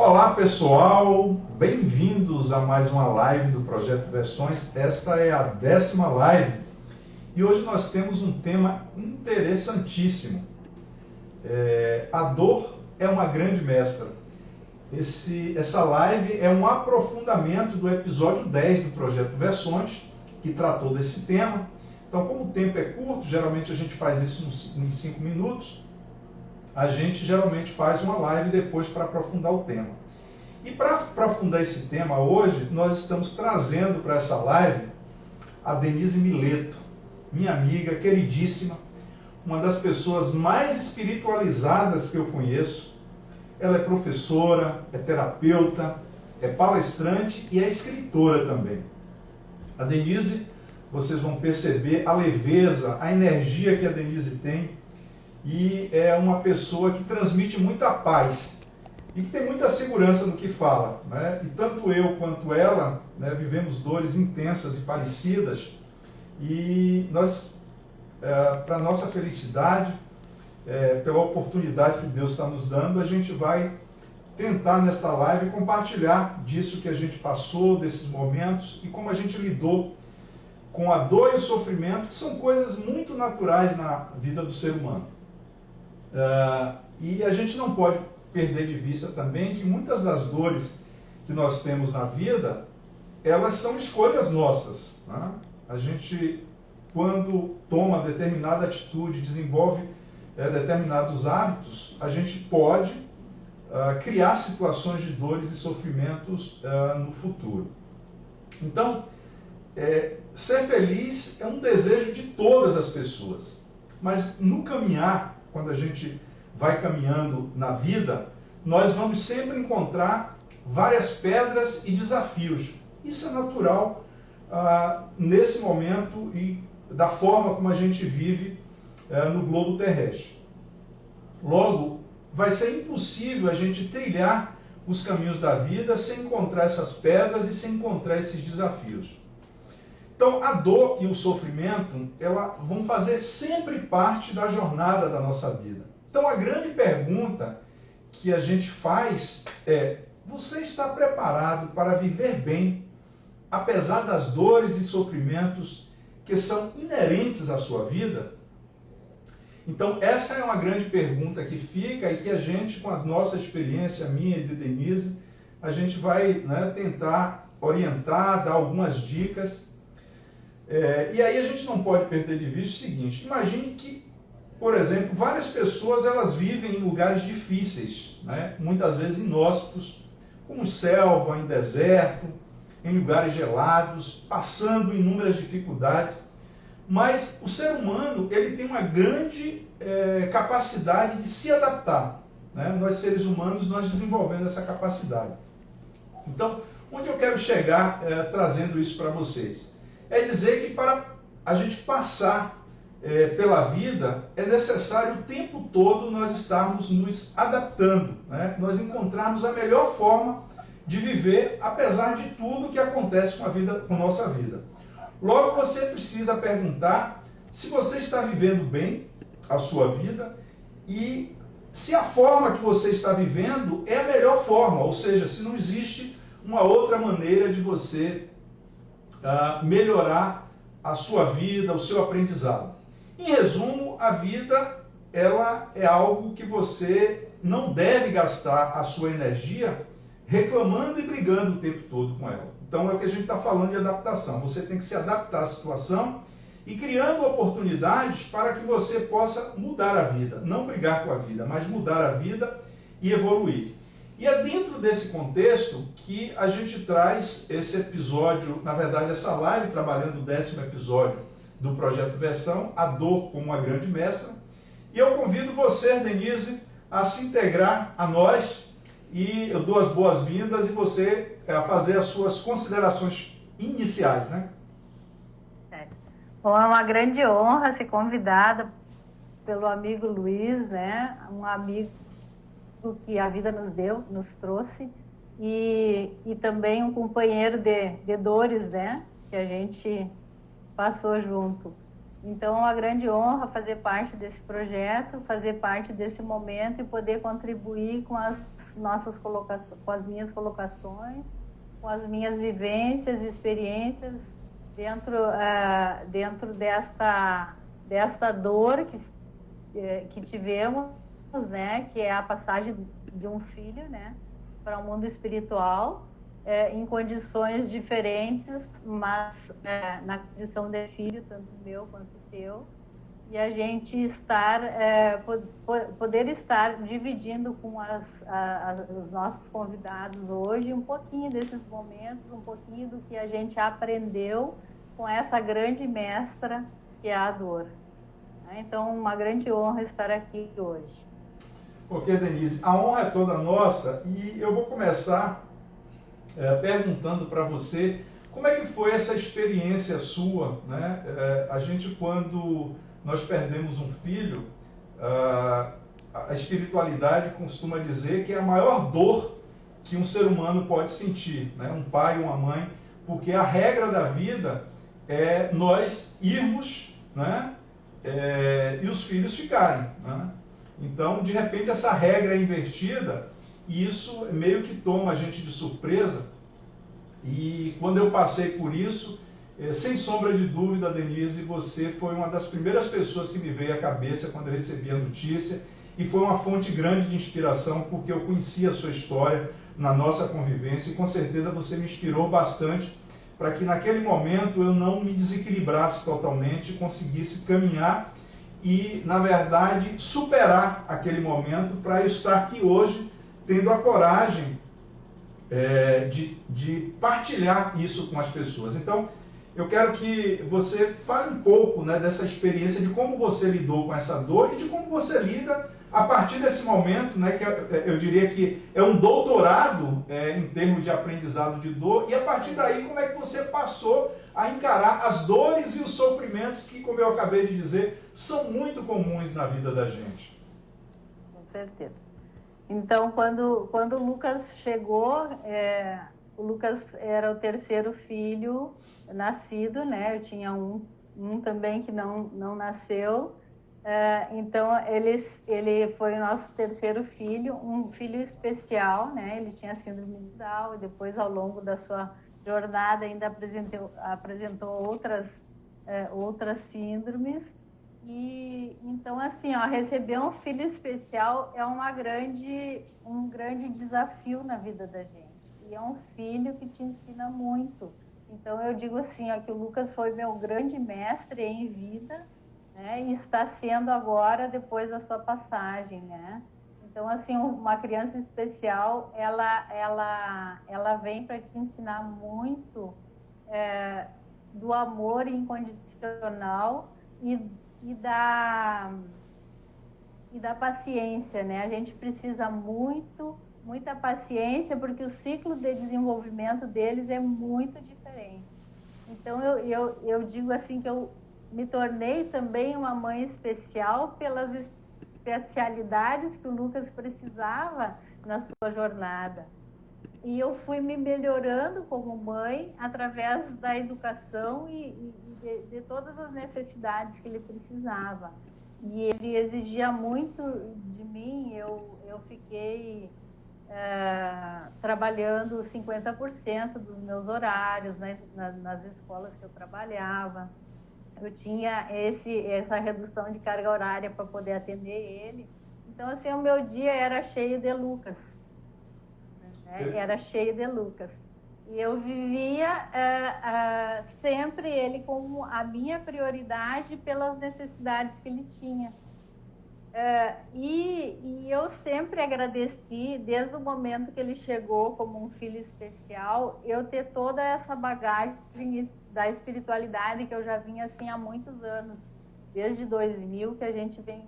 Olá pessoal, bem-vindos a mais uma live do Projeto Versões. Esta é a 10ª live e hoje nós temos um tema interessantíssimo. A dor é uma grande mestra. Essa live é um aprofundamento do episódio 10 do Projeto Versões, que tratou desse tema. Então, como o tempo é curto, geralmente a gente faz isso em 5 minutos, a gente geralmente faz uma live depois para aprofundar o tema. E para aprofundar esse tema hoje, nós estamos trazendo para essa live a Denise Mileto, minha amiga queridíssima, uma das pessoas mais espiritualizadas que eu conheço. Ela é professora, é terapeuta, é palestrante e é escritora também. A Denise, vocês vão perceber a leveza, a energia que a Denise tem, e é uma pessoa que transmite muita paz e que tem muita segurança no que fala, né? E tanto eu quanto ela, né, vivemos dores intensas e parecidas, e nós, para nossa felicidade, pela oportunidade que Deus está nos dando, a gente vai tentar nesta live compartilhar disso que a gente passou, desses momentos, e como a gente lidou com a dor e o sofrimento, que são coisas muito naturais na vida do ser humano. E a gente não pode perder de vista também que muitas das dores que nós temos na vida, elas são escolhas nossas, né? A gente, quando toma determinada atitude, desenvolve determinados hábitos, a gente pode criar situações de dores e sofrimentos no futuro. Então, ser feliz é um desejo de todas as pessoas, mas no caminhar, quando a gente vai caminhando na vida, nós vamos sempre encontrar várias pedras e desafios. Isso é natural nesse momento e da forma como a gente vive no globo terrestre. Logo, vai ser impossível a gente trilhar os caminhos da vida sem encontrar essas pedras e sem encontrar esses desafios. Então, a dor e o sofrimento, vão fazer sempre parte da jornada da nossa vida. Então, a grande pergunta que a gente faz é: você está preparado para viver bem, apesar das dores e sofrimentos que são inerentes à sua vida? Então, essa é uma grande pergunta que fica e que a gente, com a nossa experiência, minha e de Denise, a gente vai, tentar orientar, dar algumas dicas. E aí a gente não pode perder de vista o seguinte: imagine que, por exemplo, várias pessoas elas vivem em lugares difíceis, né? Muitas vezes inóspitos, como selva, em deserto, em lugares gelados, passando inúmeras dificuldades. Mas o ser humano ele tem uma grande capacidade de se adaptar, né? Nós seres humanos nós desenvolvemos essa capacidade. Então, onde eu quero chegar trazendo isso para vocês? É dizer que para a gente passar pela vida, é necessário o tempo todo nós estarmos nos adaptando, né? Nós encontrarmos a melhor forma de viver, apesar de tudo que acontece com a nossa vida. Logo, você precisa perguntar se você está vivendo bem a sua vida e se a forma que você está vivendo é a melhor forma, ou seja, se não existe uma outra maneira de você melhorar a sua vida, o seu aprendizado. Em resumo, a vida ela é algo que você não deve gastar a sua energia reclamando e brigando o tempo todo com ela. Então é o que a gente está falando de adaptação. Você tem que se adaptar à situação e criando oportunidades para que você possa mudar a vida. Não brigar com a vida, mas mudar a vida e evoluir. E é dentro desse contexto que a gente traz esse episódio, na verdade essa live, trabalhando o 10º episódio do Projeto Versão, a dor como uma grande mestra. E eu convido você, Denise, a se integrar a nós e eu dou as boas-vindas e você a fazer as suas considerações iniciais, né? Bom, é uma grande honra ser convidada pelo amigo Luiz, né? Um amigo que a vida nos deu, nos trouxe, e também um companheiro de dores, né? Que a gente passou junto. Então, é uma grande honra fazer parte desse projeto, fazer parte desse momento e poder contribuir com as nossas colocações, com as minhas colocações, com as minhas vivências e experiências dentro desta dor que tivemos, né, que é a passagem de um filho, né, para o mundo espiritual, em condições diferentes, mas na condição de filho, tanto meu quanto teu, e a gente poder estar dividindo com os nossos convidados hoje um pouquinho desses momentos, um pouquinho do que a gente aprendeu com essa grande mestra que é a dor. Então, uma grande honra estar aqui hoje. Ok, Denise, a honra é toda nossa e eu vou começar perguntando para você como é que foi essa experiência sua, né? A gente, quando nós perdemos um filho, a espiritualidade costuma dizer que é a maior dor que um ser humano pode sentir, né? Um pai, uma mãe, porque a regra da vida é nós irmos, né? E os filhos ficarem, né? Então, de repente, essa regra é invertida e isso meio que toma a gente de surpresa. E quando eu passei por isso, sem sombra de dúvida, Denise, você foi uma das primeiras pessoas que me veio à cabeça quando eu recebi a notícia e foi uma fonte grande de inspiração porque eu conhecia a sua história na nossa convivência e com certeza você me inspirou bastante para que naquele momento eu não me desequilibrasse totalmente, conseguisse caminhar e, na verdade, superar aquele momento para eu estar aqui hoje tendo a coragem de partilhar isso com as pessoas. Então, eu quero que você fale um pouco, né, dessa experiência, de como você lidou com essa dor e de como você lida a partir desse momento, né, que eu diria que é um doutorado em termos de aprendizado de dor, e a partir daí como é que você passou a encarar as dores e os sofrimentos que, como eu acabei de dizer, são muito comuns na vida da gente. Com certeza. Então, quando o Lucas chegou, o Lucas era o terceiro filho nascido, né? Eu tinha um também que não nasceu. Então, ele foi o nosso terceiro filho, um filho especial, né? Ele tinha síndrome de Down e depois, ao longo da sua jornada, ainda apresentou outras síndromes. E então, assim, receber um filho especial é um grande desafio na vida da gente. E é um filho que te ensina muito. Então, eu digo assim, que o Lucas foi meu grande mestre em vida, né? E está sendo agora depois da sua passagem, né? Então, assim, uma criança especial, ela vem para te ensinar muito do amor incondicional e da paciência, né? A gente precisa muita paciência, porque o ciclo de desenvolvimento deles é muito diferente. Então, eu digo assim que eu me tornei também uma mãe especial pelas especialidades que o Lucas precisava na sua jornada. E eu fui me melhorando como mãe através da educação e de todas as necessidades que ele precisava. E ele exigia muito de mim. Eu fiquei trabalhando 50% dos meus horários nas escolas que eu trabalhava. Eu tinha essa redução de carga horária para poder atender ele. Então, assim, o meu dia era cheio de Lucas. Era cheio de Lucas. E eu vivia sempre ele como a minha prioridade pelas necessidades que ele tinha. E eu sempre agradeci, desde o momento que ele chegou como um filho especial, eu ter toda essa bagagem da espiritualidade que eu já vinha assim há muitos anos, desde 2000, que a gente vem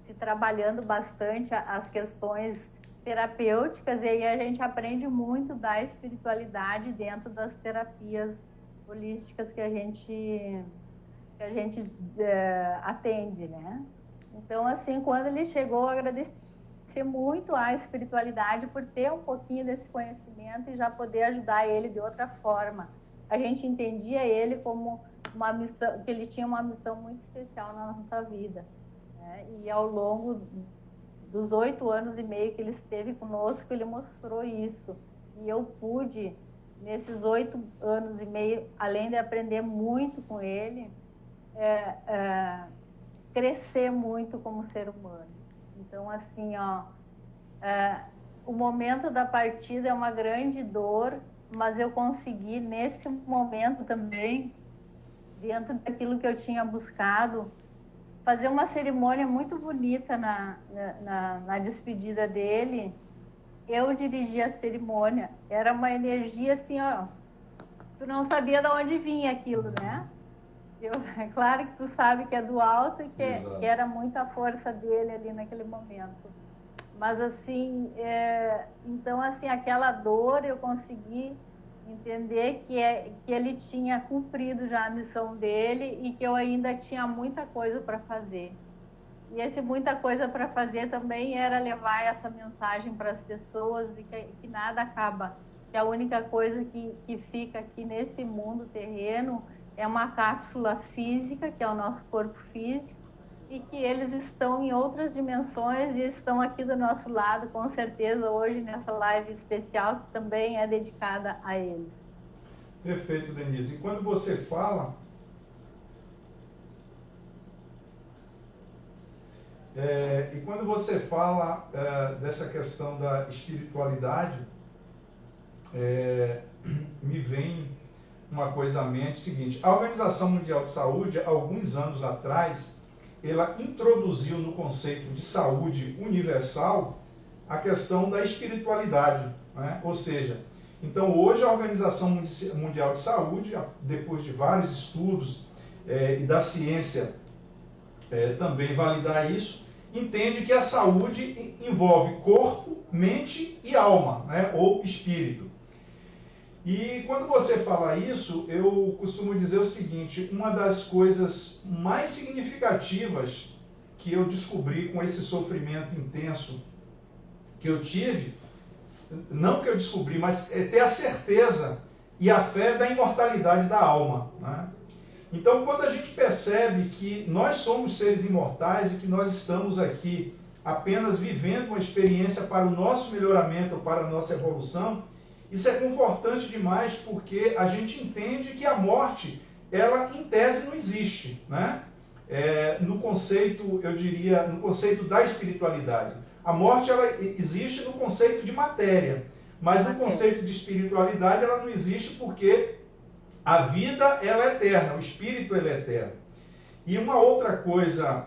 se trabalhando bastante as questões terapêuticas, e aí a gente aprende muito da espiritualidade dentro das terapias holísticas que a gente atende, né? Então, assim, quando ele chegou, eu agradeci muito à espiritualidade por ter um pouquinho desse conhecimento e já poder ajudar ele de outra forma. A gente entendia ele como uma missão, que ele tinha uma missão muito especial na nossa vida, né? E ao longo dos 8 anos e meio que ele esteve conosco, ele mostrou isso. E eu pude, nesses 8 anos e meio, além de aprender muito com ele, crescer muito como ser humano. Então, assim, o momento da partida é uma grande dor, mas eu consegui, nesse momento também, dentro daquilo que eu tinha buscado, fazer uma cerimônia muito bonita na despedida dele. Eu dirigi a cerimônia. Era uma energia assim, ó, tu não sabia de onde vinha aquilo, né? É claro que tu sabe que é do alto e que era muita força dele ali naquele momento. Mas assim, então assim, aquela dor eu consegui entender que ele tinha cumprido já a missão dele e que eu ainda tinha muita coisa para fazer. E esse muita coisa para fazer também era levar essa mensagem para as pessoas de que nada acaba, que a única coisa que fica aqui nesse mundo terreno é uma cápsula física, que é o nosso corpo físico, e que eles estão em outras dimensões e estão aqui do nosso lado, com certeza, hoje nessa live especial, que também é dedicada a eles. Perfeito, Denise. E quando você fala... dessa questão da espiritualidade, me vem uma coisa à mente, seguinte: a Organização Mundial de Saúde, alguns anos atrás, ela introduziu no conceito de saúde universal a questão da espiritualidade, né? Ou seja, então hoje a Organização Mundial de Saúde, depois de vários estudos e da ciência também validar isso, entende que a saúde envolve corpo, mente e alma, né? Ou espírito. E quando você fala isso, eu costumo dizer o seguinte: uma das coisas mais significativas que eu descobri com esse sofrimento intenso que eu tive, não que eu descobri, mas é ter a certeza e a fé da imortalidade da alma, né? Então, quando a gente percebe que nós somos seres imortais e que nós estamos aqui apenas vivendo uma experiência para o nosso melhoramento, para a nossa evolução, isso é confortante demais, porque a gente entende que a morte, ela em tese não existe, né? No conceito, eu diria, no conceito da espiritualidade. A morte, ela existe no conceito de matéria, mas no conceito de espiritualidade ela não existe, porque a vida, ela é eterna, o espírito, ele é eterno. E uma outra coisa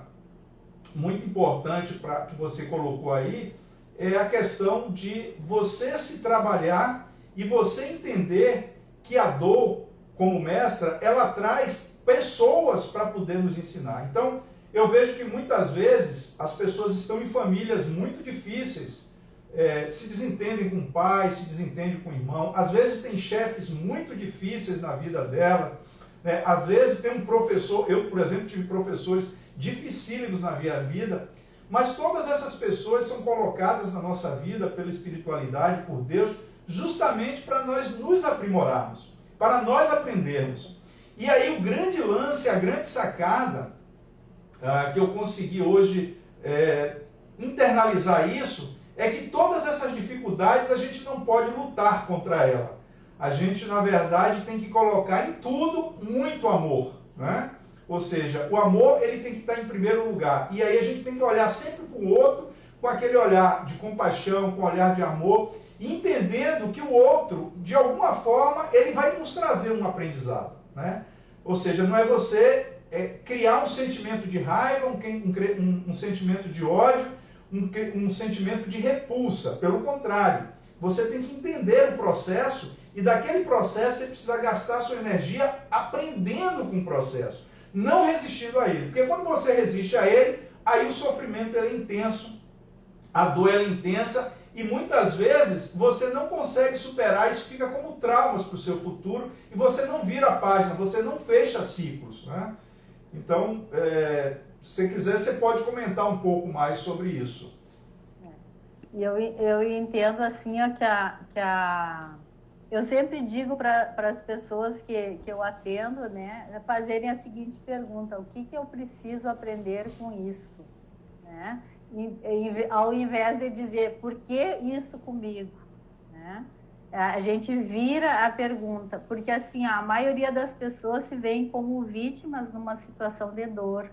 muito importante que você colocou aí é a questão de você se trabalhar e você entender que a dor, como mestra, ela traz pessoas para poder nos ensinar. Então, eu vejo que muitas vezes as pessoas estão em famílias muito difíceis, se desentendem com o pai, se desentendem com o irmão, às vezes tem chefes muito difíceis na vida dela, né? Às vezes tem um professor, eu, por exemplo, tive professores dificílimos na minha vida, mas todas essas pessoas são colocadas na nossa vida pela espiritualidade, por Deus, justamente para nós nos aprimorarmos, para nós aprendermos. E aí o grande lance, a grande sacada que eu consegui hoje internalizar isso, é que todas essas dificuldades a gente não pode lutar contra ela. A gente, na verdade, tem que colocar em tudo muito amor, né? Ou seja, o amor, ele tem que estar em primeiro lugar. E aí a gente tem que olhar sempre para o outro com aquele olhar de compaixão, com olhar de amor, entendendo que o outro, de alguma forma, ele vai nos trazer um aprendizado, né? Ou seja, não é você criar um sentimento de raiva, um sentimento de ódio, um sentimento de repulsa. Pelo contrário, você tem que entender o processo e daquele processo você precisa gastar a sua energia aprendendo com o processo, não resistindo a ele. Porque quando você resiste a ele, aí o sofrimento é intenso, a dor é intensa e muitas vezes você não consegue superar, isso fica como traumas para o seu futuro e você não vira a página, você não fecha ciclos, né? Então, se você quiser, você pode comentar um pouco mais sobre isso. E eu entendo assim ó, que a eu sempre digo para as pessoas que eu atendo, né, fazerem a seguinte pergunta: o que eu preciso aprender com isso? Né? Ao invés de dizer, por que isso comigo? Né? A gente vira a pergunta, porque assim, a maioria das pessoas se veem como vítimas numa situação de dor.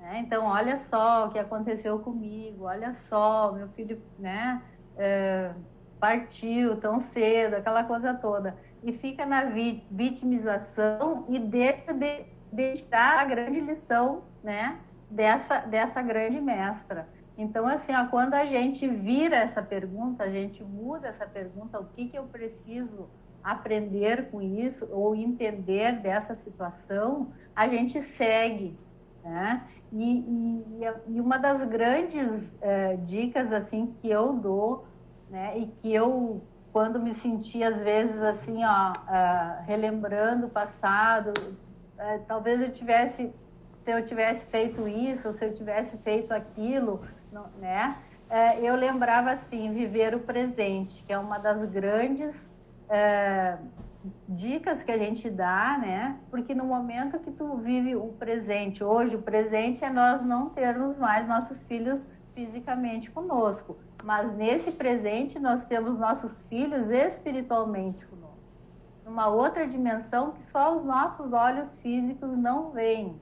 Né? Então, olha só o que aconteceu comigo, olha só, meu filho, né, partiu tão cedo, aquela coisa toda. E fica na vitimização e deixa de dedicar a grande lição, né, dessa grande mestra. Então, assim, ó, quando a gente vira essa pergunta, a gente muda essa pergunta, o que eu preciso aprender com isso ou entender dessa situação, a gente segue, né? E uma das grandes dicas assim que eu dou, né, e que eu, quando me senti às vezes assim, ó, relembrando o passado, talvez se eu tivesse feito isso, se eu tivesse feito aquilo, né, eu lembrava assim, viver o presente, que é uma das grandes dicas que a gente dá, né? Porque no momento que tu vive o presente, hoje o presente é nós não termos mais nossos filhos fisicamente conosco, mas nesse presente nós temos nossos filhos espiritualmente conosco, numa outra dimensão que só os nossos olhos físicos não veem,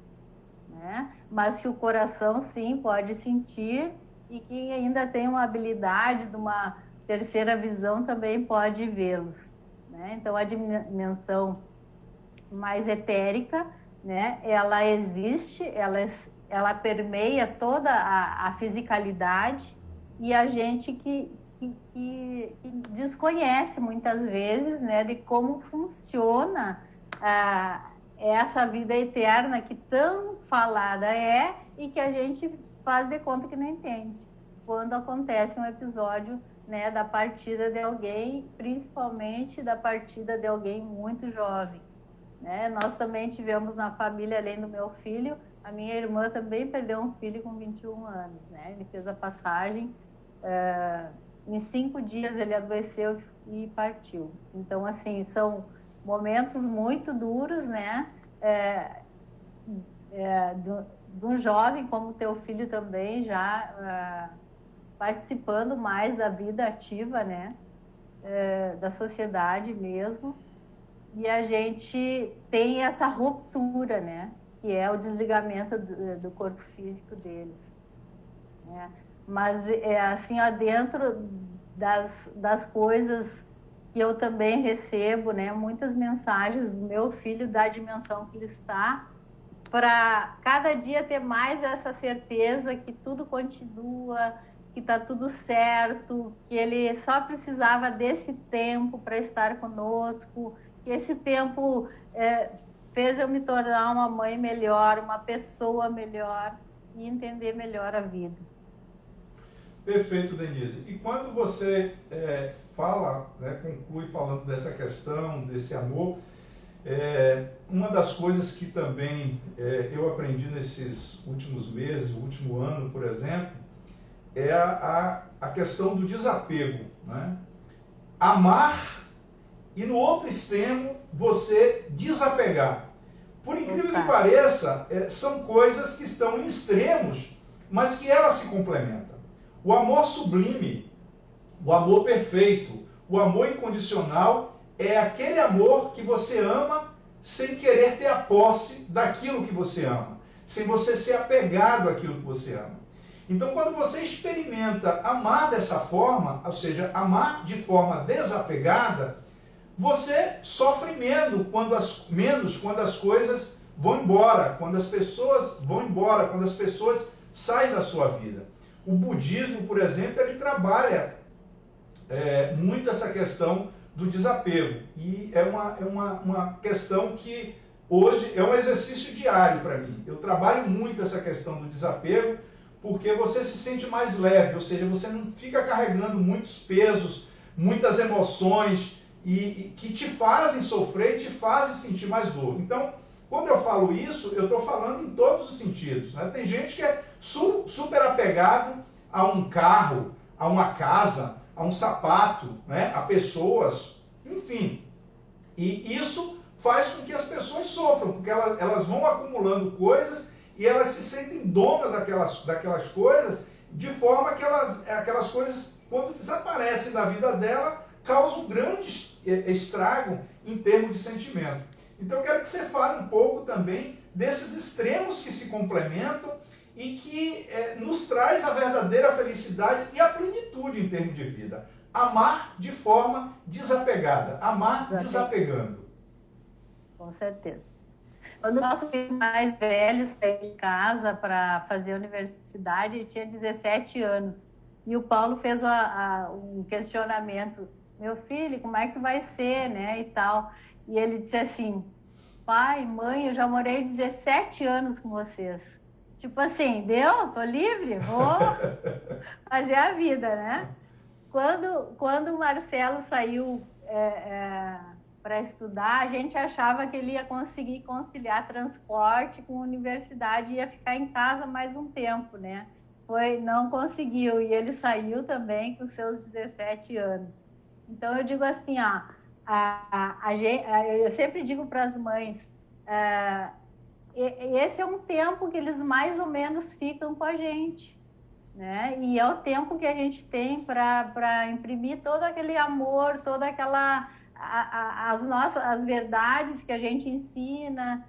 né? Mas que o coração sim pode sentir, e quem ainda tem uma habilidade de uma terceira visão também pode vê-los. Então, a dimensão mais etérica, né, ela existe, ela permeia toda a fisicalidade, e a gente que desconhece muitas vezes, né, de como funciona essa vida eterna que tão falada e que a gente faz de conta que não entende. Quando acontece um episódio, né, da partida de alguém, principalmente da partida de alguém muito jovem, né? Nós também tivemos na família, além do meu filho, a minha irmã também perdeu um filho com 21 anos, né? Ele fez a passagem, em 5 dias ele adoeceu e partiu. Então, assim, são momentos muito duros, né? De um jovem como teu filho também já participando mais da vida ativa, né, da sociedade mesmo, e a gente tem essa ruptura, né, que é o desligamento do corpo físico deles, né? Mas assim, ó, dentro das coisas que eu também recebo, né, muitas mensagens do meu filho, da dimensão que ele está, para cada dia ter mais essa certeza que tudo continua, que está tudo certo, que ele só precisava desse tempo para estar conosco, que esse tempo fez eu me tornar uma mãe melhor, uma pessoa melhor e entender melhor a vida. Perfeito, Denise. E quando você fala, né, conclui falando dessa questão, desse amor, uma das coisas que também eu aprendi nesses últimos meses, o último ano, por exemplo, é a questão do desapego, né? Amar e no outro extremo você desapegar. Por incrível que pareça, são coisas que estão em extremos, mas que elas se complementam. O amor sublime, o amor perfeito, o amor incondicional é aquele amor que você ama sem querer ter a posse daquilo que você ama, sem você ser apegado àquilo que você ama. Então, quando você experimenta amar dessa forma, ou seja, amar de forma desapegada, você sofre menos quando as coisas vão embora, quando as pessoas vão embora, quando as pessoas saem da sua vida. O budismo, por exemplo, ele trabalha muito essa questão do desapego. E é uma questão que hoje é um exercício diário para mim. Eu trabalho muito essa questão do desapego, porque você se sente mais leve, ou seja, você não fica carregando muitos pesos, muitas emoções e que te fazem sofrer e te fazem sentir mais dor. Então, quando eu falo isso, eu estou falando em todos os sentidos, né? Tem gente que é super apegado a um carro, a uma casa, a um sapato, né? A pessoas, enfim. E isso faz com que as pessoas sofram, porque elas vão acumulando coisas e elas se sentem donas daquelas coisas, de forma que aquelas coisas, quando desaparecem da vida dela, causam um grande estrago em termos de sentimento. Então eu quero que você fale um pouco também desses extremos que se complementam e que nos traz a verdadeira felicidade e a plenitude em termos de vida. Amar de forma desapegada, amar desapegando. Com certeza. Quando o nosso filho mais velho saiu de casa para fazer a universidade, ele tinha 17 anos. E o Paulo fez um questionamento: meu filho, como é que vai ser, né, e tal. E ele disse assim: pai, mãe, eu já morei 17 anos com vocês. Tipo assim, deu? Tô livre? Vou fazer a vida, né? Quando o Marcelo saiu para estudar, a gente achava que ele ia conseguir conciliar transporte com universidade e ia ficar em casa mais um tempo, né? Não conseguiu, e ele saiu também com seus 17 anos. Então eu digo assim, ó, eu sempre digo para as mães, esse é um tempo que eles mais ou menos ficam com a gente, né? E é o tempo que a gente tem para imprimir todo aquele amor, toda aquela as verdades que a gente ensina,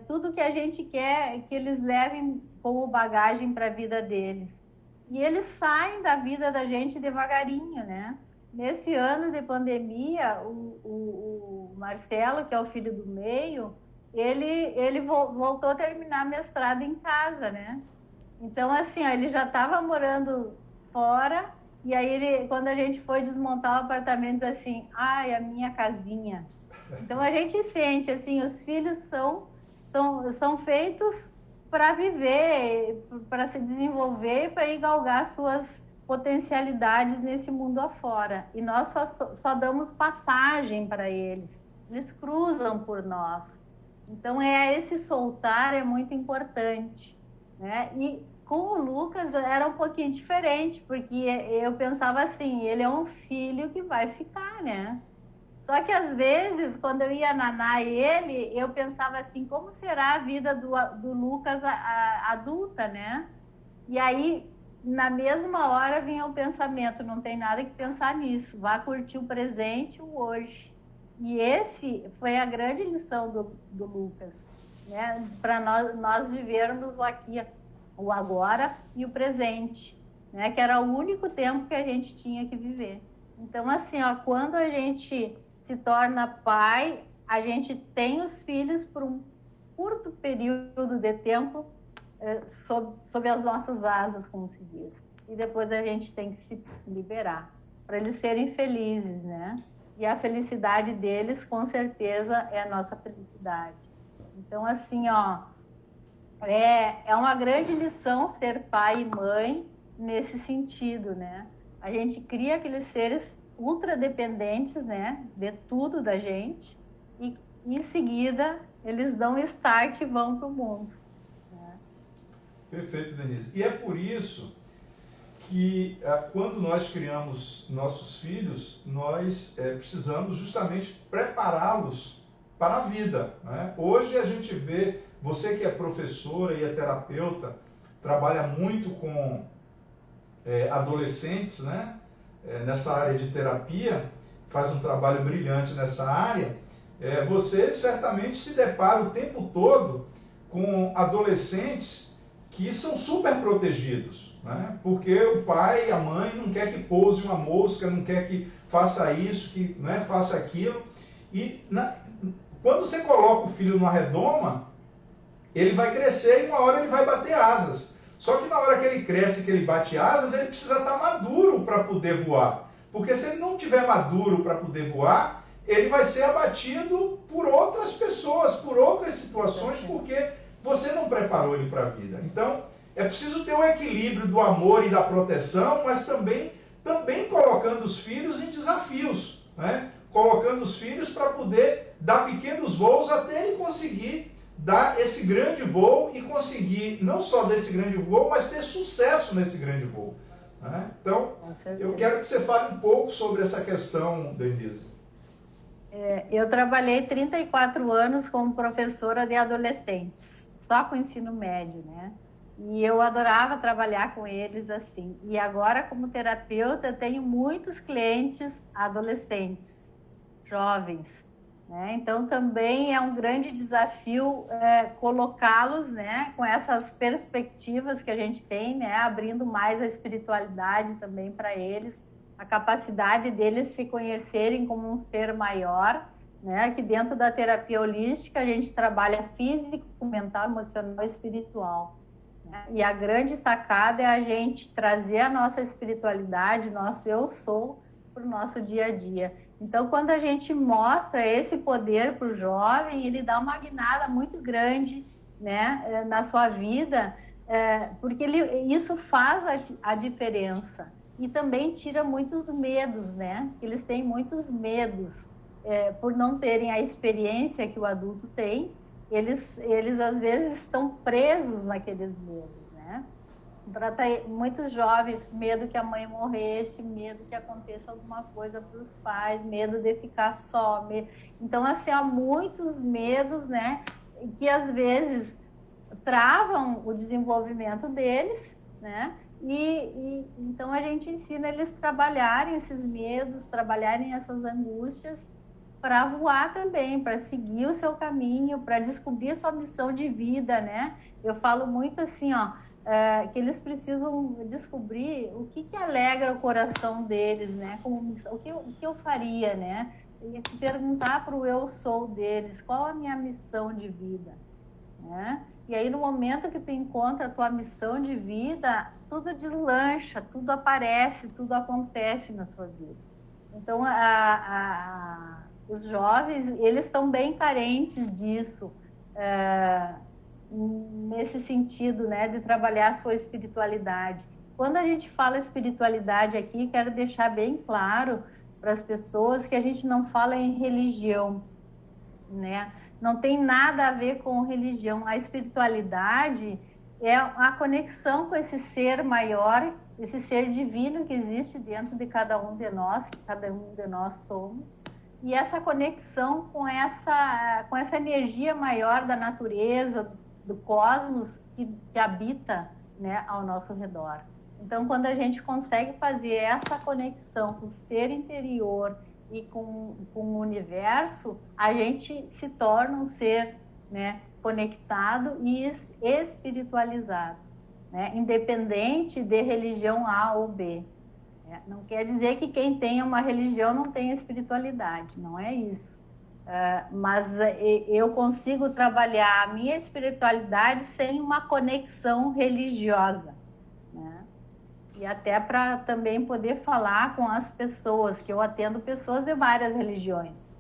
tudo que a gente quer que eles levem como bagagem para a vida deles. E eles saem da vida da gente devagarinho, né? Nesse ano de pandemia, o Marcelo, que é o filho do meio, ele voltou a terminar mestrado em casa, né? Então, assim, ó, ele já estava morando fora, e aí quando a gente foi desmontar o apartamento, assim, ai, a minha casinha. Então a gente sente, assim, os filhos são feitos para viver, para se desenvolver, para ir galgar suas potencialidades nesse mundo afora. E nós só damos passagem para eles. Eles cruzam por nós. Então esse soltar é muito importante, né? E com o Lucas era um pouquinho diferente, porque eu pensava assim, ele é um filho que vai ficar, né? Só que às vezes, quando eu ia nanar ele, eu pensava assim, como será a vida do Lucas adulta, né? E aí, na mesma hora, vinha o pensamento, não tem nada que pensar nisso, vá curtir o presente, o hoje. E esse foi a grande lição do Lucas, né? Para nós vivermos o aqui, o agora e o presente, né? Que era o único tempo que a gente tinha que viver. Então, assim, ó, quando a gente se torna pai, a gente tem os filhos por um curto período de tempo sob as nossas asas, como se diz. E depois a gente tem que se liberar para eles serem felizes, né? E a felicidade deles, com certeza, é a nossa felicidade. Então, assim, ó, é uma grande lição ser pai e mãe nesse sentido, né? A gente cria aqueles seres ultra dependentes, né, de tudo da gente, e em seguida eles dão start e vão para o mundo, né? Perfeito, Denise. E é por isso que quando nós criamos nossos filhos, nós precisamos justamente prepará-los para a vida, né? Hoje a gente vê, você que é professora e é terapeuta, trabalha muito com adolescentes, né? Nessa área de terapia, faz um trabalho brilhante nessa área, você certamente se depara o tempo todo com adolescentes que são super protegidos, né? Porque o pai e a mãe não quer que pouse uma mosca, não quer que faça isso, que, né, faça aquilo. E quando você coloca o filho numa redoma, ele vai crescer e uma hora ele vai bater asas. Só que na hora que ele cresce, que ele bate asas, ele precisa estar maduro para poder voar. Porque se ele não tiver maduro para poder voar, ele vai ser abatido por outras pessoas, por outras situações, porque você não preparou ele para a vida. Então, é preciso ter um equilíbrio do amor e da proteção, mas também colocando os filhos em desafios, né? Colocando os filhos para poder dar pequenos voos até ele conseguir dar esse grande voo e conseguir não só desse grande voo, mas ter sucesso nesse grande voo, né? Então, eu quero que você fale um pouco sobre essa questão, Denise. Eu trabalhei 34 anos como professora de adolescentes, só com ensino médio, né? E eu adorava trabalhar com eles assim. E agora, como terapeuta, eu tenho muitos clientes adolescentes, jovens, né? Então, também é um grande desafio colocá-los, né, com essas perspectivas que a gente tem, né, abrindo mais a espiritualidade também para eles, a capacidade deles se conhecerem como um ser maior, né? Que dentro da terapia holística a gente trabalha físico, mental, emocional e espiritual. E a grande sacada é a gente trazer a nossa espiritualidade, nosso eu sou, para o nosso dia a dia. Então, quando a gente mostra esse poder para o jovem, ele dá uma guinada muito grande, né, na sua vida, porque isso faz a diferença. E também tira muitos medos, né? Eles têm muitos medos por não terem a experiência que o adulto tem. Eles às vezes estão presos naqueles medos, né? Muitos jovens, medo que a mãe morresse, medo que aconteça alguma coisa para os pais, medo de ficar só. Então, assim, há muitos medos, né? Que às vezes travam o desenvolvimento deles, né? Então a gente ensina eles a trabalharem esses medos, trabalharem essas angústias, para voar também, para seguir o seu caminho, para descobrir a sua missão de vida, né? Eu falo muito assim, ó, que eles precisam descobrir o que alegra o coração deles, né? O que eu faria, né? E perguntar para o eu sou deles, qual a minha missão de vida, né? E aí, no momento que tu encontra a tua missão de vida, tudo deslancha, tudo aparece, tudo acontece na sua vida. Então, os jovens, eles estão bem carentes disso, nesse sentido, né, de trabalhar a sua espiritualidade. Quando a gente fala espiritualidade aqui, quero deixar bem claro para as pessoas que a gente não fala em religião, né? Não tem nada a ver com religião. A espiritualidade é a conexão com esse ser maior, esse ser divino que existe dentro de cada um de nós, que cada um de nós somos. E essa conexão com essa energia maior da natureza, do cosmos que habita, né, ao nosso redor. Então, quando a gente consegue fazer essa conexão com o ser interior e com o universo, a gente se torna um ser, né, conectado e espiritualizado, né, independente de religião A ou B. Não quer dizer que quem tem uma religião não tem espiritualidade, não é isso. Mas eu consigo trabalhar a minha espiritualidade sem uma conexão religiosa, né? E até para também poder falar com as pessoas, que eu atendo pessoas de várias religiões.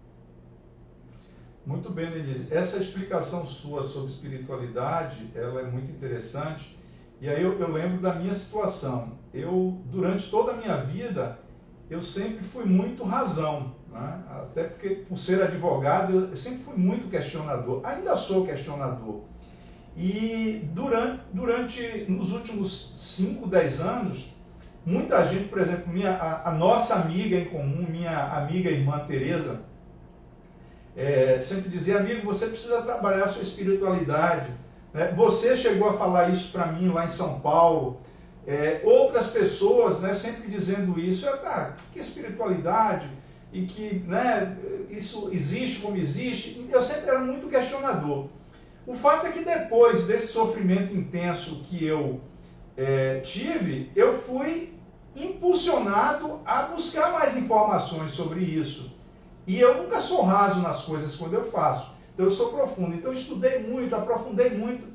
Muito bem, Denise. Essa explicação sua sobre espiritualidade, ela é muito interessante. E aí eu lembro da minha situação. Durante toda a minha vida, eu sempre fui muito razão, né? Até porque, por ser advogado, eu sempre fui muito questionador. Ainda sou questionador. E nos últimos 5, 10 anos, muita gente, por exemplo, a nossa amiga em comum, minha amiga irmã Tereza, sempre dizia: amigo, você precisa trabalhar a sua espiritualidade. Você chegou a falar isso para mim lá em São Paulo. Outras pessoas, né, sempre dizendo isso. Que espiritualidade, e que, né, isso existe como existe. Eu sempre era muito questionador. O fato é que depois desse sofrimento intenso que eu tive, eu fui impulsionado a buscar mais informações sobre isso. E eu nunca sou raso nas coisas quando eu faço. Então eu sou profundo. Então eu estudei muito, aprofundei muito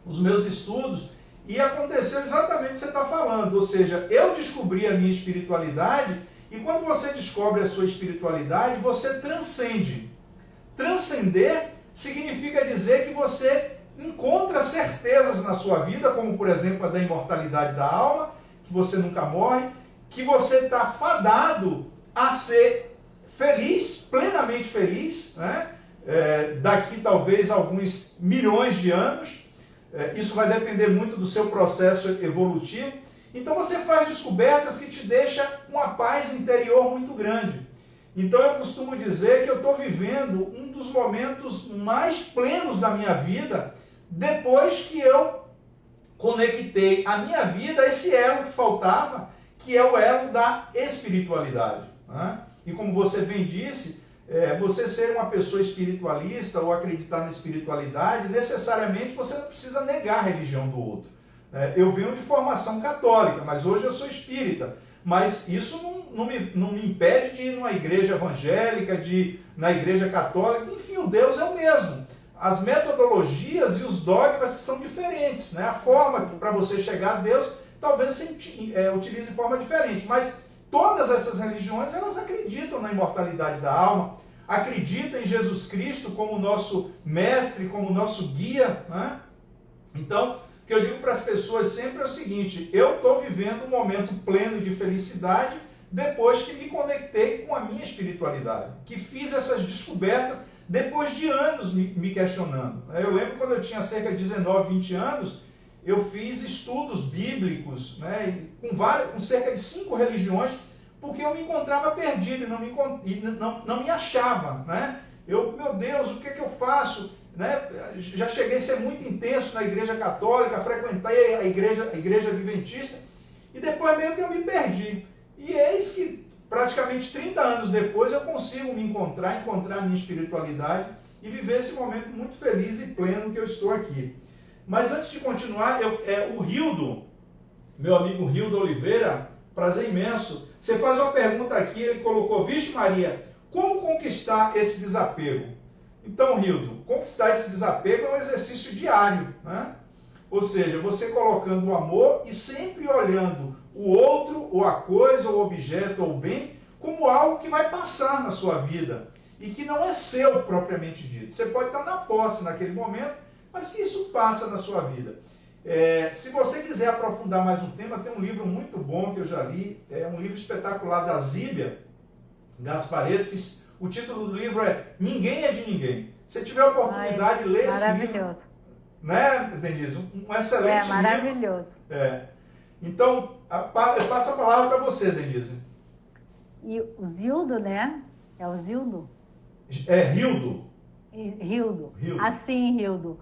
os meus estudos e aconteceu exatamente o que você está falando. Ou seja, eu descobri a minha espiritualidade e quando você descobre a sua espiritualidade, você transcende. Transcender significa dizer que você encontra certezas na sua vida, como por exemplo a da imortalidade da alma, que você nunca morre, que você está fadado a ser feliz, plenamente feliz, né? Daqui talvez alguns milhões de anos. Isso vai depender muito do seu processo evolutivo. Então você faz descobertas que te deixam uma paz interior muito grande. Então eu costumo dizer que eu estou vivendo um dos momentos mais plenos da minha vida depois que eu conectei a minha vida a esse elo que faltava, que é o elo da espiritualidade. Né? E como você bem disse, você ser uma pessoa espiritualista ou acreditar na espiritualidade, necessariamente você não precisa negar a religião do outro. Eu venho de formação católica, mas hoje eu sou espírita. Mas isso não me impede de ir numa igreja evangélica, de ir na igreja católica. Enfim, o Deus é o mesmo. As metodologias e os dogmas que são diferentes. Né? A forma para você chegar a Deus, talvez você utilize de forma diferente. Mas todas essas religiões, elas acreditam na imortalidade da alma, acreditam em Jesus Cristo como nosso mestre, como nosso guia. Né? Então, o que eu digo para as pessoas sempre é o seguinte: eu estou vivendo um momento pleno de felicidade depois que me conectei com a minha espiritualidade, que fiz essas descobertas depois de anos me questionando. Eu lembro quando eu tinha cerca de 19, 20 anos, eu fiz estudos bíblicos, né, com cerca de 5 religiões, porque eu me encontrava perdido e não me achava. Né? Meu Deus, o que é que eu faço? Né? Já cheguei a ser muito intenso na igreja católica, frequentei a igreja adventista, e depois meio que eu me perdi. E eis que praticamente 30 anos depois eu consigo me encontrar a minha espiritualidade e viver esse momento muito feliz e pleno que eu estou aqui. Mas antes de continuar, o Rildo, meu amigo Rildo Oliveira, prazer imenso, você faz uma pergunta aqui, ele colocou: Vixe Maria, como conquistar esse desapego? Então, Rildo, conquistar esse desapego é um exercício diário, né? Ou seja, você colocando o amor e sempre olhando o outro, ou a coisa, ou o objeto, ou o bem, como algo que vai passar na sua vida e que não é seu propriamente dito. Você pode estar na posse naquele momento, mas que isso passa na sua vida. Se você quiser aprofundar mais um tema, tem um livro muito bom que eu já li, é um livro espetacular da Zíbia Gasparetto, que o título do livro é Ninguém é de Ninguém. Se tiver a oportunidade de ler esse livro, né, Denise? Um excelente livro. Maravilhoso. Então, eu passo a palavra para você, Denise. E o Zildo, né? É o Zildo? Rildo. Rildo. Assim, Rildo.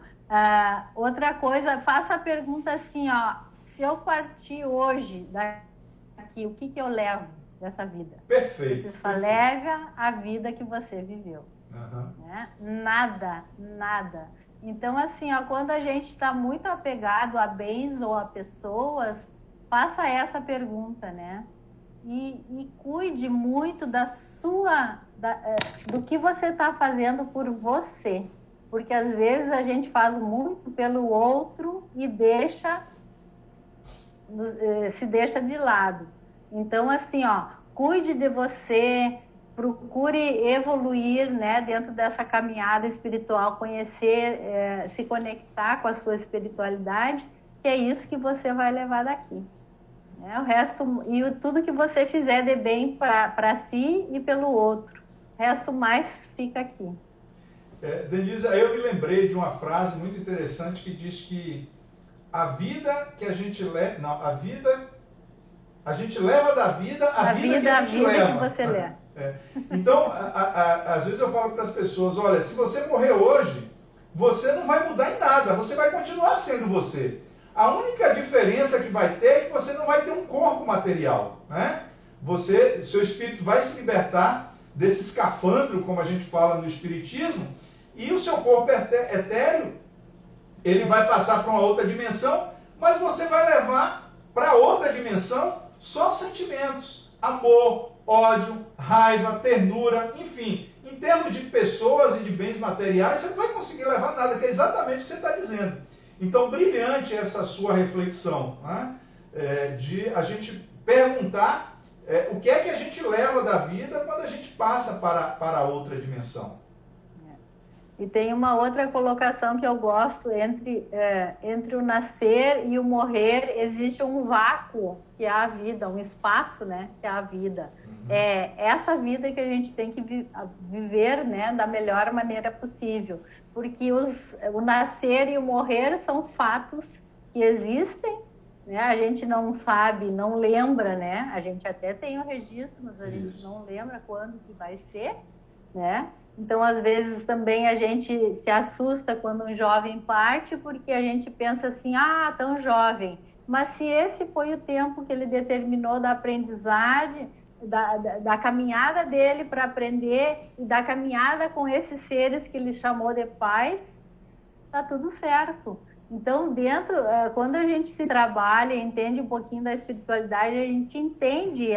Outra coisa, faça a pergunta assim, ó. Se eu partir hoje daqui, o que eu levo dessa vida? Perfeito. Você só leva a vida que você viveu. Uhum. Né? Nada. Então, assim, ó, quando a gente está muito apegado a bens ou a pessoas, faça essa pergunta, né? E cuide muito do que você está fazendo por você. Porque às vezes a gente faz muito pelo outro e se deixa de lado. Então, assim, ó, cuide de você, procure evoluir, né, dentro dessa caminhada espiritual, conhecer, se conectar com a sua espiritualidade, que é isso que você vai levar daqui. O resto, e tudo que você fizer de bem para si e pelo outro. O resto mais fica aqui. Denise, aí eu me lembrei de uma frase muito interessante que diz que a vida que a gente leva... Não, a gente leva da vida a vida que a gente leva. Que você leva. Então, às vezes eu falo para as pessoas: olha, se você morrer hoje, você não vai mudar em nada, você vai continuar sendo você. A única diferença que vai ter é que você não vai ter um corpo material, né? Seu espírito vai se libertar desse escafandro, como a gente fala no espiritismo, e o seu corpo etéreo, ele vai passar para uma outra dimensão, mas você vai levar para outra dimensão só sentimentos, amor, ódio, raiva, ternura, enfim. Em termos de pessoas e de bens materiais, você não vai conseguir levar nada, que é exatamente o que você está dizendo. Então, brilhante essa sua reflexão, né? De a gente perguntar o que é que a gente leva da vida quando a gente passa para outra dimensão. E tem uma outra colocação que eu gosto: entre o nascer e o morrer existe um vácuo, que é a vida, um espaço, né, que é a vida. É essa vida que a gente tem que viver, né, da melhor maneira possível, porque o nascer e o morrer são fatos que existem né? A gente não sabe, não lembra, né? A gente até tem o registro, mas a gente não lembra quando que vai ser, né? Então, às vezes, também a gente se assusta quando um jovem parte, porque a gente pensa assim, ah, tão jovem. Mas se esse foi o tempo que ele determinou da aprendizagem, da caminhada dele para aprender e da caminhada com esses seres que ele chamou de pais, tá tudo certo. Então, quando a gente se trabalha, entende um pouquinho da espiritualidade, a gente entende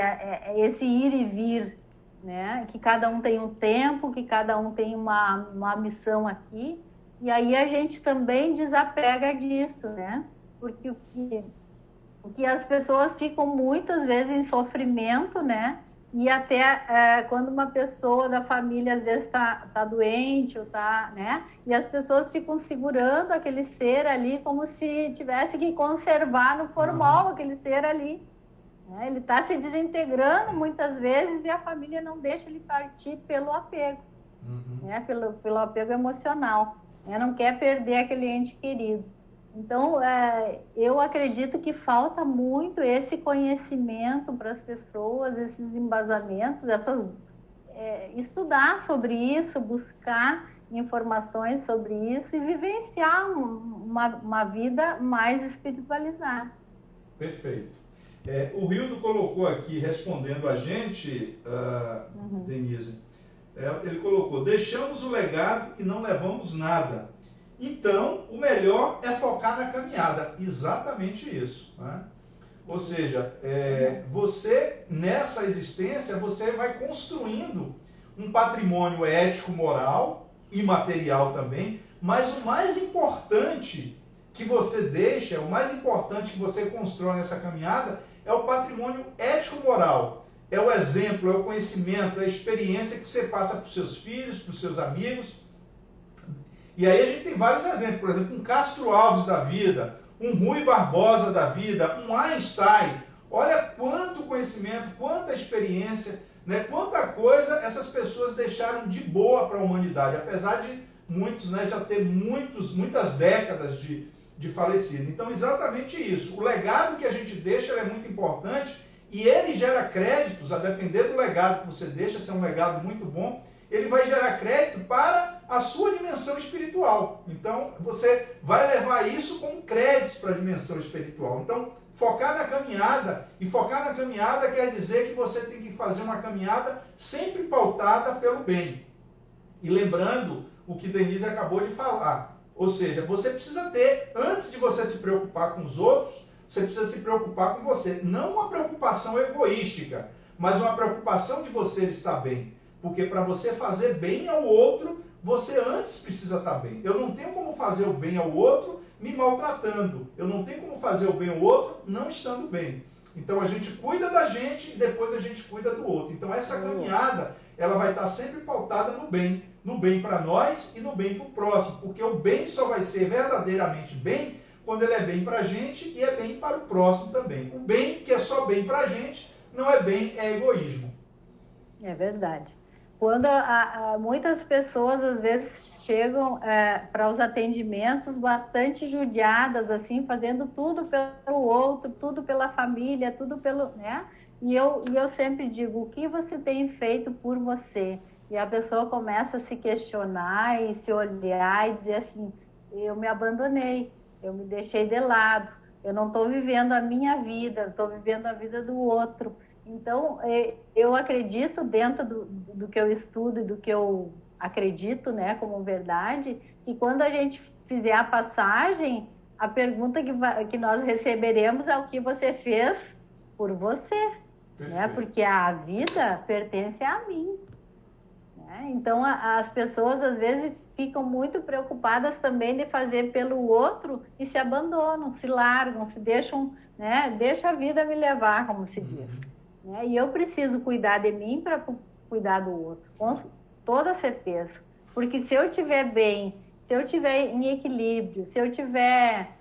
esse ir e vir, né? Que cada um tem um tempo, que cada um tem uma missão aqui, e aí a gente também desapega disso, né? Porque o que as pessoas ficam muitas vezes em sofrimento, né? E até quando uma pessoa da família às vezes tá doente ou tá, né? E as pessoas ficam segurando aquele ser ali como se tivesse que conservar no formol aquele ser ali. Né? Ele está se desintegrando muitas vezes e a família não deixa ele partir pelo apego, né? Pelo apego emocional. Né? Não quer perder aquele ente querido. Então, eu acredito que falta muito esse conhecimento para as pessoas, esses embasamentos, estudar sobre isso, buscar informações sobre isso e vivenciar uma vida mais espiritualizada. Perfeito. O Rildo colocou aqui, respondendo a gente, Denise, ele colocou, deixamos o legado e não levamos nada. Então, o melhor é focar na caminhada. Exatamente isso. Né? Ou seja, você, nessa existência, você vai construindo um patrimônio ético, moral e material também, mas o mais importante que você deixa, o mais importante que você constrói nessa caminhada é o patrimônio ético-moral. É o exemplo, é o conhecimento, é a experiência que você passa para os seus filhos, para os seus amigos. E aí a gente tem vários exemplos, por exemplo, um Castro Alves da vida, um Rui Barbosa da vida, um Einstein. Olha quanto conhecimento, quanta experiência, né, quanta coisa essas pessoas deixaram de boa para a humanidade, apesar de muitos, né, já ter muitas décadas de falecido. Então, exatamente isso. O legado que a gente deixa é muito importante e ele gera créditos, a depender do legado que você deixa, se é um legado muito bom, ele vai gerar crédito para a sua dimensão espiritual. Então, você vai levar isso como créditos para a dimensão espiritual. Então, focar na caminhada, e focar na caminhada quer dizer que você tem que fazer uma caminhada sempre pautada pelo bem. E lembrando o que Denise acabou de falar, ou seja, você precisa ter, antes de você se preocupar com os outros, você precisa se preocupar com você. Não uma preocupação egoística, mas uma preocupação de você estar bem. Porque para você fazer bem ao outro, você antes precisa estar bem. Eu não tenho como fazer o bem ao outro me maltratando. Eu não tenho como fazer o bem ao outro não estando bem. Então a gente cuida da gente e depois a gente cuida do outro. Então essa caminhada, ela vai estar sempre pautada no bem para nós e no bem para o próximo. Porque o bem só vai ser verdadeiramente bem quando ele é bem para a gente e é bem para o próximo também. O bem que é só bem para a gente não é bem, é egoísmo. É verdade. Quando muitas pessoas às vezes chegam para os atendimentos bastante judiadas, assim, fazendo tudo pelo outro, tudo pela família, tudo pelo, né? E eu sempre digo, o que você tem feito por você? E a pessoa começa a se questionar e se olhar e dizer assim, eu me abandonei, eu me deixei de lado, eu não estou vivendo a minha vida, estou vivendo a vida do outro. Então, eu acredito, dentro do que eu estudo e do que eu acredito, né, como verdade, que quando a gente fizer a passagem, a pergunta que nós receberemos é o que você fez por você, né? Porque a vida pertence a mim. Né? Então, as pessoas, às vezes, ficam muito preocupadas também de fazer pelo outro e se abandonam, se largam, se deixam, né? Deixa a vida me levar, como se diz. Né? E eu preciso cuidar de mim para cuidar do outro, com toda certeza. Porque se eu estiver bem, se eu estiver em equilíbrio, se eu estiver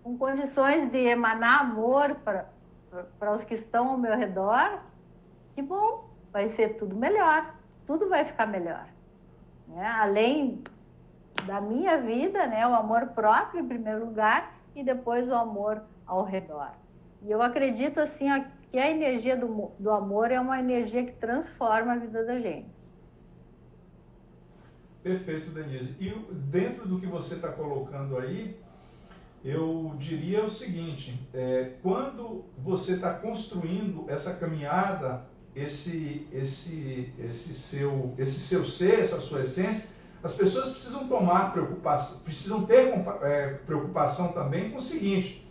com condições de emanar amor para os que estão ao meu redor, que bom, vai ser tudo melhor, tudo vai ficar melhor. Né? Além da minha vida, né, o amor próprio em primeiro lugar, e depois o amor ao redor. E eu acredito assim que a energia do amor é uma energia que transforma a vida da gente. Perfeito, Denise. E dentro do que você está colocando aí, eu diria o seguinte, quando você está construindo essa caminhada, esse seu ser, essa sua essência, as pessoas precisam ter preocupação também com o seguinte: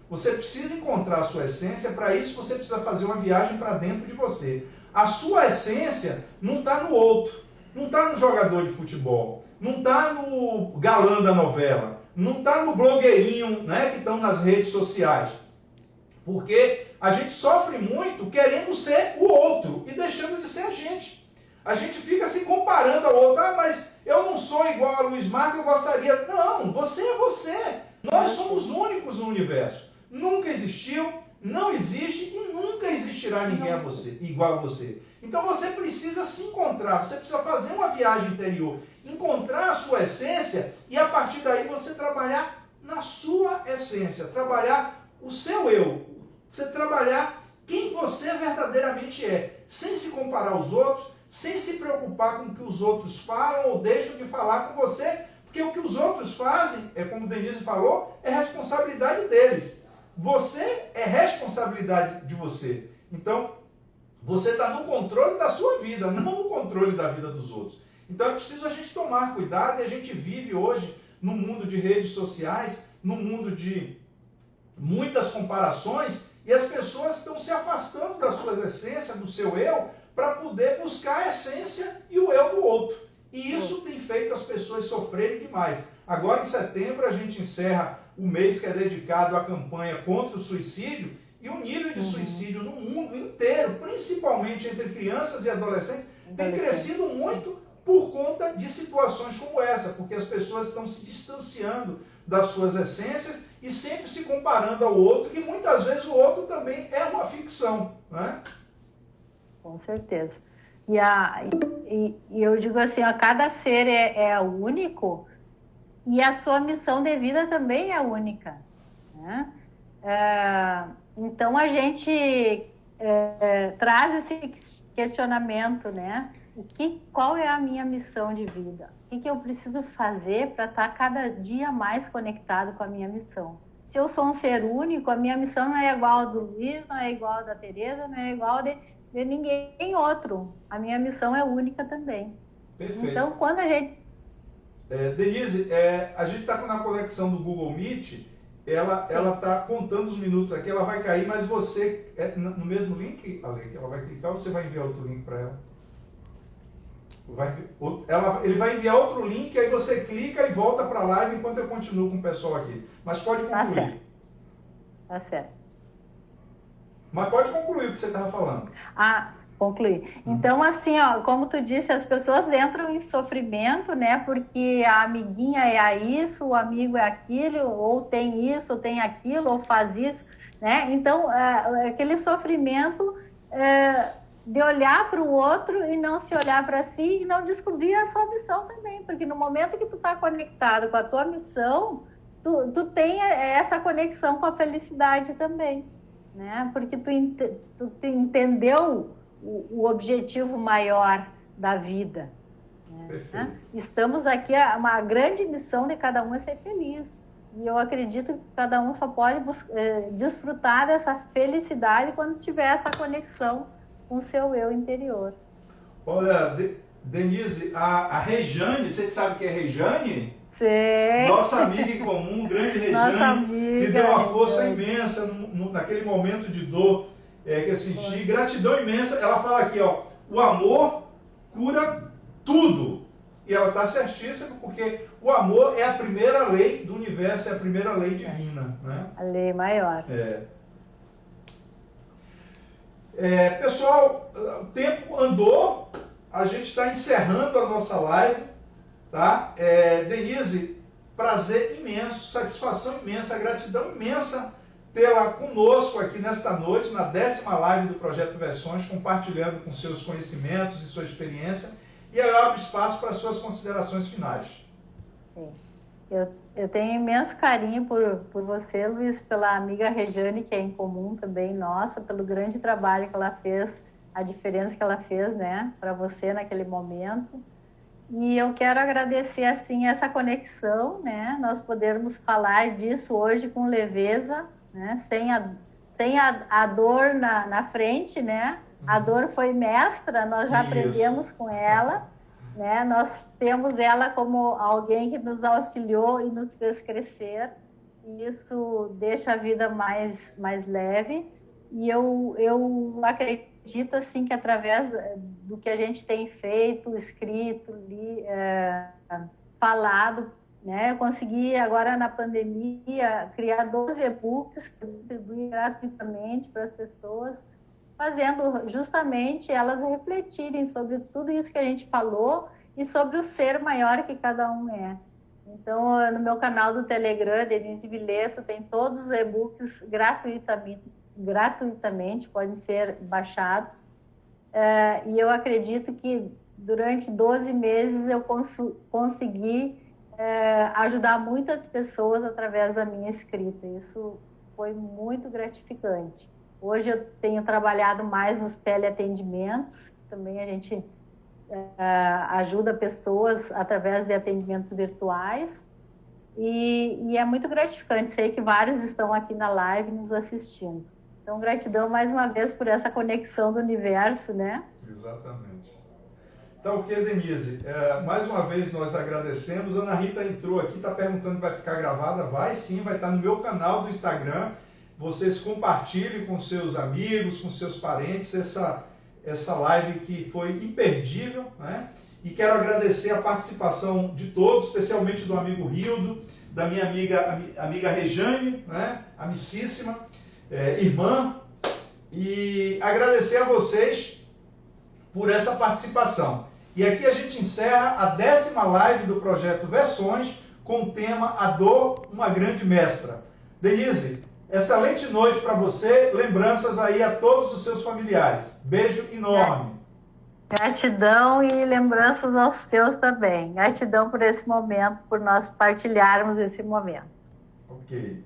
você precisa encontrar a sua essência. Para isso você precisa fazer uma viagem para dentro de você. A sua essência não está no outro, não está no jogador de futebol, não está no galã da novela, não está no blogueirinho, né, que estão nas redes sociais. Porque a gente sofre muito querendo ser o outro e deixando de ser a gente. A gente fica se comparando ao outro. Ah, mas eu não sou igual a Luiz Marco, eu gostaria... Não, você é você. Nós somos únicos no universo. Nunca existiu, não existe e nunca existirá ninguém igual a você. Então você precisa se encontrar, você precisa fazer uma viagem interior, encontrar a sua essência e a partir daí você trabalhar na sua essência, trabalhar o seu eu, você trabalhar quem você verdadeiramente é, sem se comparar aos outros, sem se preocupar com o que os outros falam ou deixam de falar com você, porque o que os outros fazem, como o Denise falou, é responsabilidade deles. Você é responsabilidade de você. Então, você está no controle da sua vida, não no controle da vida dos outros. Então é preciso a gente tomar cuidado, e a gente vive hoje no mundo de redes sociais, no mundo de muitas comparações, e as pessoas estão se afastando das suas essências, do seu eu, para poder buscar a essência e o eu do outro. E isso tem feito as pessoas sofrerem demais. Agora em setembro a gente encerra o mês que é dedicado à campanha contra o suicídio, e o nível de suicídio no mundo inteiro, principalmente entre crianças e adolescentes, tem crescido muito por conta de situações como essa, porque as pessoas estão se distanciando das suas essências e sempre se comparando ao outro, e muitas vezes o outro também é uma ficção, né? Com certeza. E eu digo assim, cada ser é único, e a sua missão de vida também é única, né? Então a gente traz esse questionamento, né? Qual é a minha missão de vida? O que eu preciso fazer para estar cada dia mais conectado com a minha missão? Se eu sou um ser único, a minha missão não é igual a do Luiz, não é igual a da Tereza, não é igual de ninguém outro. A minha missão é única também. Perfeito. Então, quando a gente... Denise, a gente está na conexão do Google Meet, ela está contando os minutos aqui, ela vai cair, mas você, no mesmo link, Ale, que ela vai clicar, ou você vai enviar outro link para ela? Ele vai enviar outro link, aí você clica e volta para a live enquanto eu continuo com o pessoal aqui. Mas pode concluir. Tá certo. Mas pode concluir o que você estava falando. Concluir. Então, assim, ó, como tu disse, as pessoas entram em sofrimento, né? Porque a amiguinha é isso, o amigo é aquilo, ou tem isso, ou tem aquilo, ou faz isso, né? Então, aquele sofrimento de olhar para o outro e não se olhar para si e não descobrir a sua missão também. Porque no momento que tu está conectado com a tua missão, tu tem essa conexão com a felicidade também, né? Porque tu entendeu o objetivo maior da vida, né? Estamos aqui, uma grande missão de cada um é ser feliz, e eu acredito que cada um só pode desfrutar dessa felicidade quando tiver essa conexão com o seu eu interior. Olha, Denise, a Rejane, você sabe quem é Rejane? Sei. Nossa amiga em comum, grande Rejane, me deu uma força imensa naquele momento de dor que eu senti, gratidão imensa. Ela fala aqui, ó, o amor cura tudo. E ela está certíssima, porque o amor é a primeira lei do universo, é a primeira lei divina, né? A lei maior. Pessoal, o tempo andou, a gente está encerrando a nossa live, tá? Denise, prazer imenso, satisfação imensa, gratidão imensa tê-la conosco aqui nesta noite, na 10ª live do Projeto Versões, compartilhando com seus conhecimentos e sua experiência. E aí eu abro espaço para suas considerações finais. Eu tenho imenso carinho por você, Luiz, pela amiga Rejane, que é em comum também nossa, pelo grande trabalho que ela fez, a diferença que ela fez, né, para você naquele momento. E eu quero agradecer, assim, essa conexão, né, nós podermos falar disso hoje com leveza, né, sem a dor na frente, né, a dor foi mestra, nós já aprendemos com ela, né? Nós temos ela como alguém que nos auxiliou e nos fez crescer, e isso deixa a vida mais leve. E eu acredito assim que através do que a gente tem feito, escrito, falado, né? Eu consegui agora na pandemia criar 12 e-books que eu distribuí gratuitamente para as pessoas, fazendo justamente elas refletirem sobre tudo isso que a gente falou e sobre o ser maior que cada um é. Então, no meu canal do Telegram, Denise Vileto, tem todos os e-books gratuitamente podem ser baixados. E eu acredito que durante 12 meses eu consegui ajudar muitas pessoas através da minha escrita. Isso foi muito gratificante. Hoje eu tenho trabalhado mais nos teleatendimentos, também a gente ajuda pessoas através de atendimentos virtuais, e é muito gratificante, sei que vários estão aqui na live nos assistindo. Então, gratidão mais uma vez por essa conexão do universo, né? Exatamente. Então, o que, Denise? Mais uma vez nós agradecemos. A Ana Rita entrou aqui, está perguntando se vai ficar gravada. Vai sim, vai estar no meu canal do Instagram. Vocês compartilhem com seus amigos, com seus parentes essa live que foi imperdível, né? E quero agradecer a participação de todos, especialmente do amigo Rildo, da minha amiga Rejane, né? Amicíssima, irmã, e agradecer a vocês por essa participação. E aqui a gente encerra a 10ª live do Projeto Versões com o tema A Dor, uma Grande Mestra. Denise, excelente noite para você, lembranças aí a todos os seus familiares. Beijo enorme. Gratidão e lembranças aos teus também. Gratidão por esse momento, por nós partilharmos esse momento. Ok.